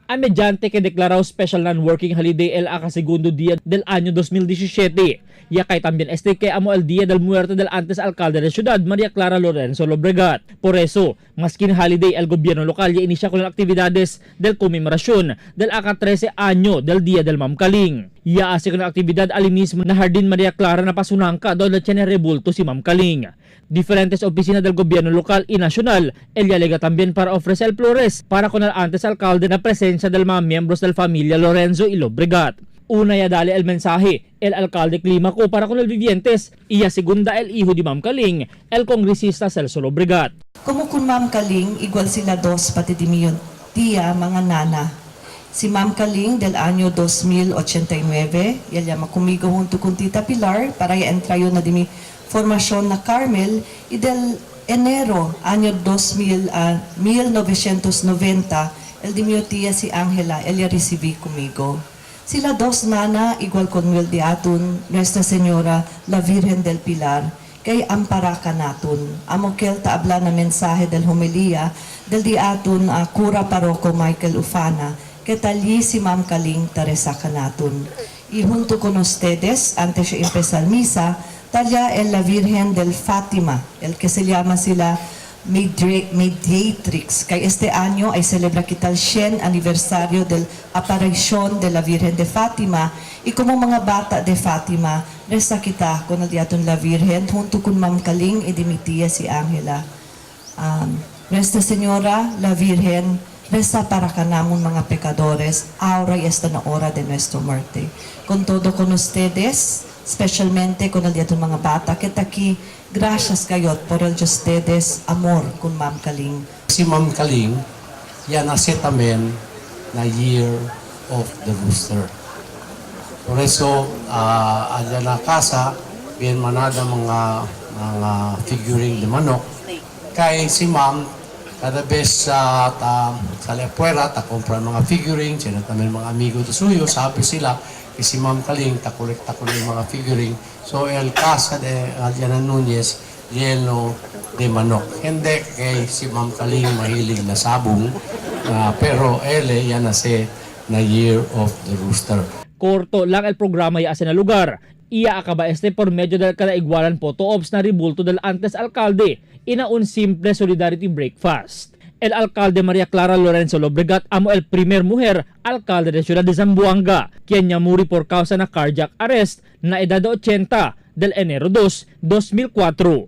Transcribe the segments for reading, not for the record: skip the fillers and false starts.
a mediante que declarado special non-working holiday el segundo día del año 2017. Ya kay también que amo el día del muerte del antes alcalde de ciudad Maria Clara Lorenzo Lobregat. Por eso, maskin holiday el gobierno local ya inicia con las actividades del conmemoración del 13 año del día del Ma'am Kaling. Ya hace con la actividad al mismo na Jardín Maria Clara na pasunangka donde tiene rebulto si Ma'am Kaling. Diferentes oficinas del gobierno local y nacional, ella alega también para ofrecer flores para con el antes alcalde na presencia del mga miembros del familia Lorenzo y Lobregat. Una ya dale el mensaje, el alcalde Climaco para con el vivientes, y ya segunda el hijo de Ma'am Kaling, el congresista Celso Lobregat. Como kung Ma'am Kaling, igual sila dos pati di miyon, tiya mga nana. Si Ma'am Kaling del año 2089, ella makumigo junto con Tita Pilar para entrayo na di mi formasyon na Carmel, y del enero año 1990, el di miyo tiya si Angela, ella recibí kumigo. Sila dos nana, igual con Will de Atun, Nuestra Señora, la Virgen del Pilar, kay amparaka naton. Amo kel taabla na mensahe del homilia del di Atun Cura Paroko Michael Ufana, que tali si Ma'am Kaling Teresa Kanaton. Y junto con ustedes, antes de empezar misa, talla en la Virgen del Fátima, el que se llama sila Mediatrix, kay este año ay celebra kita el 100 aniversario del aparición de la Virgen de Fátima, y como mga bata de Fátima, resta kita con el diaton la Virgen junto con Ma'am Kaling y de mi tía si Angela. Nuestra Señora, la Virgen, resta para kanamon mga pecadores, ahora y esta na hora de nuestra muerte. Con todo con ustedes, especialmente con el diaton mga bata, que aquí, gracias kayot por el de ustedes, amor con Ma'am Kaling. Si Ma'am Kaling, yan nace también na Year of the Rooster. Por eso, allá na casa, bien manada mga figuring de manok. Kay si Ma'am, kada bes sa Lepuera, ta compra mga figuring, sila también mga amigo de suyo, sabi sila, si Ma'am Kaling, ta-collect mga figuring. So, el casa de Adriana Nunez, lleno de manok. Hindi kay si Ma'am Kaling mahilig na sabong, pero ele yan nase na Year of the Rooster. Corto lang el programa ya na lugar. Iya acaba por medio del kadaigwanan photo ops na rebulto del antes alcalde ina un simple solidarity breakfast. El alcalde Maria Clara Lorenzo Lobregat amo el primer mujer alcalde de Ciudad de Zamboanga, quien ya muri por causa na cardiac arrest na edad de 80 del enero 2, 2004.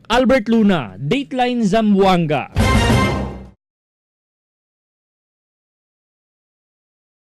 Albert Luna, Dateline Zamboanga.